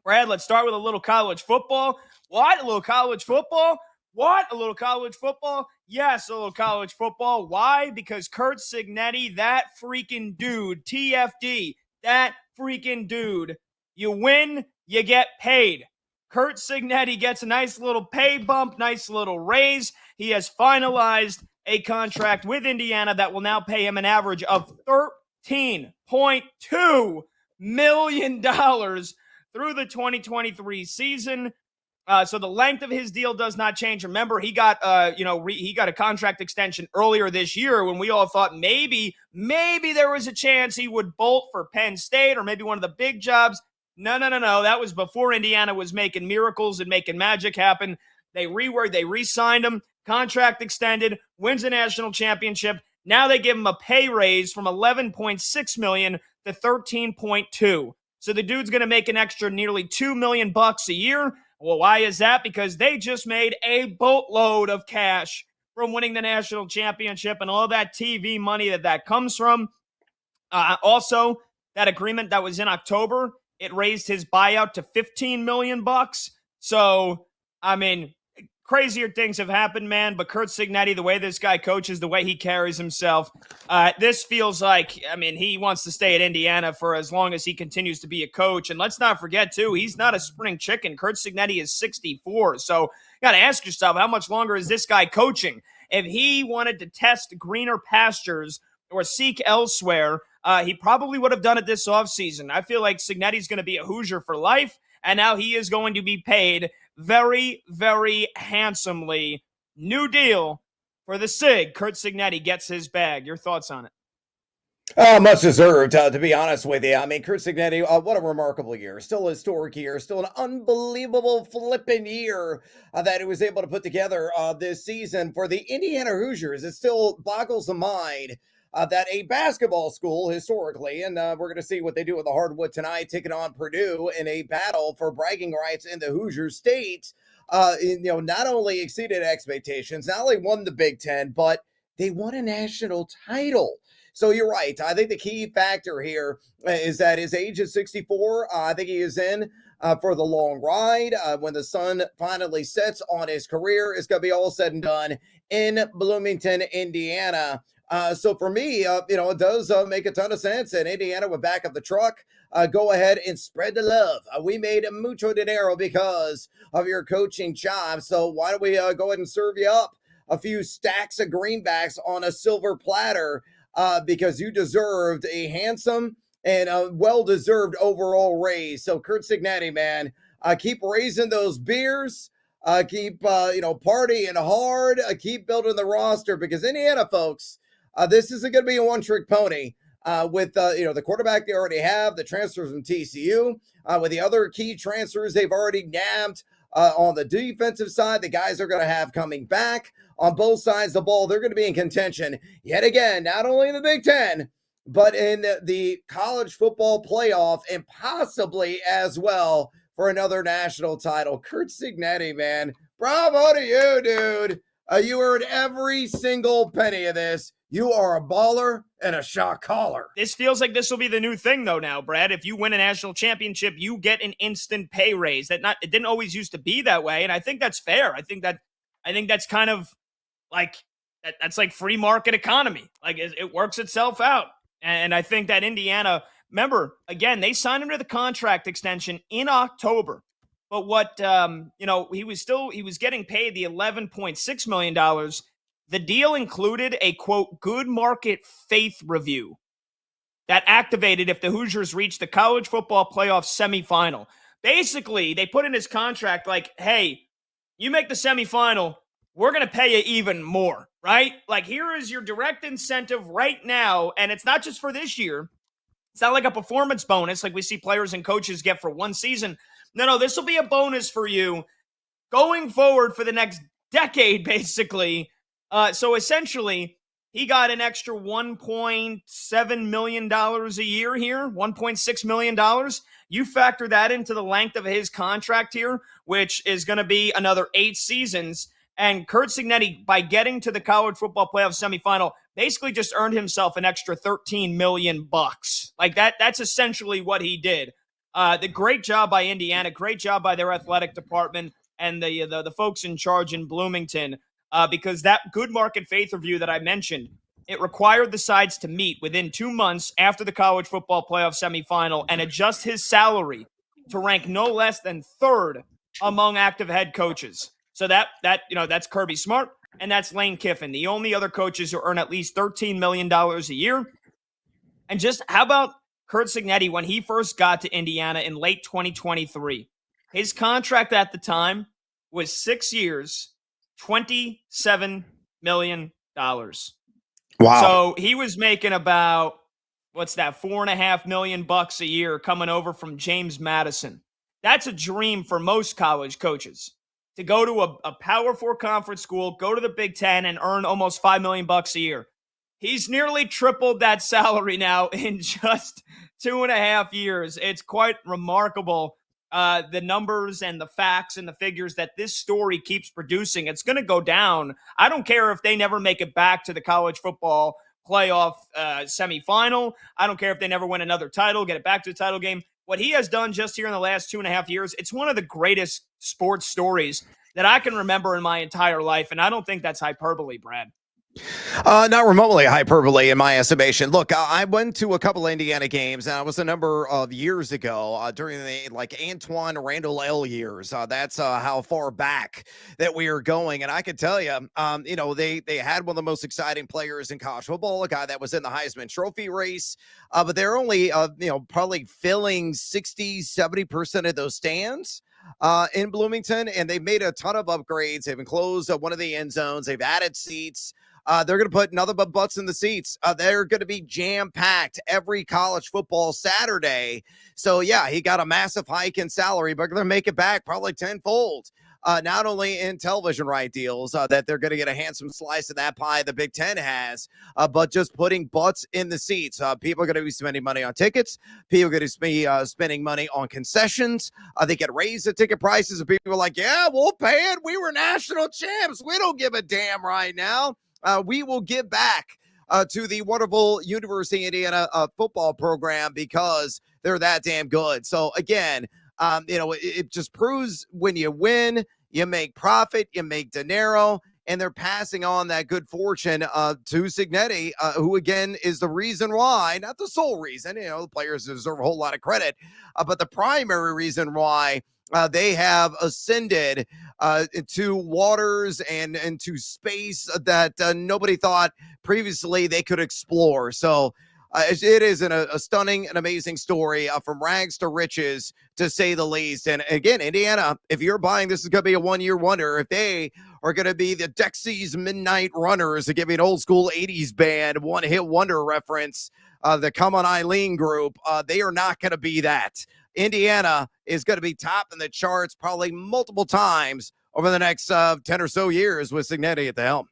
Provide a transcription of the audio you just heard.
Brad, let's start with a little college football. What? A little college football? What? A little college football? Yes, a little college football. Why? Because Curt Cignetti, that freaking dude, TFD, that freaking dude, you win, you get paid. Curt Cignetti gets a nice little pay bump, nice little raise. He has finalized a contract with Indiana that will now pay him an average of $13.2 million through the 2023 season. So the length of his deal does not change. Remember, he got he got a contract extension earlier this year when we all thought maybe there was a chance he would bolt for Penn State or maybe one of the big jobs. No. That was before Indiana was making miracles and making magic happen. They re-signed him, contract extended, wins a national championship. Now they give him a pay raise from $11.6 million to $13.2. So the dude's going to make an extra nearly $2 million a year. Well, why is that? Because they just made a boatload of cash from winning the national championship and all that TV money that comes from. Also, that agreement that was in October, it raised his buyout to $15 million. So, I mean, crazier things have happened, man. But Curt Cignetti, the way this guy coaches, the way he carries himself, this feels like, I mean, he wants to stay at Indiana for as long as he continues to be a coach. And let's not forget, too, he's not a spring chicken. Curt Cignetti is 64. So you got to ask yourself, how much longer is this guy coaching? If he wanted to test greener pastures or seek elsewhere, he probably would have done it this offseason. I feel like Cignetti's going to be a Hoosier for life, and now he is going to be paid very, very handsomely. New deal for the Sig. Curt Cignetti gets his bag. Your thoughts on it? Much deserved, to be honest with you. I mean, Curt Cignetti, what a remarkable year. Still a historic year. Still an unbelievable flipping year that he was able to put together this season for the Indiana Hoosiers. It still boggles the mind that a basketball school historically, and we're going to see what they do with the hardwood tonight, taking on Purdue in a battle for bragging rights in the Hoosier State, not only exceeded expectations, not only won the Big Ten, but they won a national title. So you're right. I think the key factor here is that his age is 64. I think he is in for the long ride. When the sun finally sets on his career, it's going to be all said and done in Bloomington, Indiana. So for me, it does make a ton of sense. And Indiana would back up the truck. Go ahead and spread the love. We made mucho dinero because of your coaching job. So why don't we go ahead and serve you up a few stacks of greenbacks on a silver platter because you deserved a handsome and a well-deserved overall raise. So Curt Cignetti, man, keep raising those beers. Keep partying hard. Keep building the roster because Indiana, folks, this isn't going to be a one-trick pony with the quarterback they already have, the transfers from TCU, with the other key transfers they've already nabbed on the defensive side. The guys are going to have coming back on both sides of the ball. They're going to be in contention yet again, not only in the Big Ten, but in the college football playoff and possibly as well for another national title. Curt Cignetti, man, bravo to you, dude. You earned every single penny of this. You are a baller and a shot caller. This feels like this will be the new thing, though, now, Brad. If you win a national championship, you get an instant pay raise. It didn't always used to be that way, and I think that's fair. I think that's kind of like that's like free market economy. Like it works itself out, and I think that Indiana. Remember, again, they signed him to the contract extension in October. But what, he was getting paid the $11.6 million. The deal included a, quote, good market faith review that activated if the Hoosiers reached the college football playoff semifinal. Basically, they put in his contract like, hey, you make the semifinal, we're going to pay you even more, right? Like, here is your direct incentive right now, and it's not just for this year. It's not like a performance bonus like we see players and coaches get for one season. No, this will be a bonus for you going forward for the next decade, basically. So essentially, he got an extra $1.7 million a year here, $1.6 million. You factor that into the length of his contract here, which is going to be another 8 seasons. And Curt Cignetti, by getting to the college football playoff semifinal, basically just earned himself an extra $13 million. Like that's essentially what he did. The great job by Indiana, great job by their athletic department and the folks in charge in Bloomington, because that good market faith review that I mentioned, it required the sides to meet within 2 months after the college football playoff semifinal and adjust his salary to rank no less than third among active head coaches. So that's Kirby Smart and that's Lane Kiffin, the only other coaches who earn at least $13 million a year. And just how about Curt Cignetti when he first got to Indiana in late 2023? His contract at the time was 6 years, $27 million. Wow. So he was making about, what's that, $4.5 million a year coming over from James Madison. That's a dream for most college coaches, to go to a Power 4 conference school, go to the Big Ten, and earn almost $5 million a year. He's nearly tripled that salary now in just 2.5 years. It's quite remarkable, the numbers and the facts and the figures that this story keeps producing. It's going to go down. I don't care if they never make it back to the college football playoff semifinal. I don't care if they never win another title, get it back to the title game. What he has done just here in the last 2.5 years, it's one of the greatest sports stories that I can remember in my entire life. And I don't think that's hyperbole, Brad. Not remotely hyperbole in my estimation. Look, I went to a couple of Indiana games, and I was a number of years ago during the Antoine Randall L years. That's how far back that we are going. And I can tell you, they had one of the most exciting players in college football, a guy that was in the Heisman Trophy race. But they're only, probably filling 60-70% of those stands in Bloomington, and they've made a ton of upgrades. They've enclosed one of the end zones. They've added seats. They're going to put nothing but butts in the seats. They're going to be jam-packed every college football Saturday. So, yeah, he got a massive hike in salary, but they're going to make it back probably tenfold. Not only in television right deals that they're going to get a handsome slice of that pie the Big Ten has, but just putting butts in the seats. People are going to be spending money on tickets. People are going to be spending money on concessions. They get raised the ticket prices, and people are like, yeah, we'll pay it. We were national champs. We don't give a damn right now. We will give back to the wonderful University of Indiana football program because they're that damn good. So, again, it just proves when you win, you make profit, you make dinero, and they're passing on that good fortune to Cignetti, who, again, is the reason why, not the sole reason, the players deserve a whole lot of credit, but the primary reason why they have ascended into waters and into space that nobody thought previously they could explore. So it is a stunning and amazing story from rags to riches, to say the least. And again, Indiana, if you're buying this, is going to be a one-year wonder. If they are going to be the Dexys Midnight Runners, to give me an old school 80s band, one-hit wonder reference, the Come On Eileen group, they are not going to be that. Indiana is going to be top in the charts probably multiple times over the next 10 or so years with Cignetti at the helm.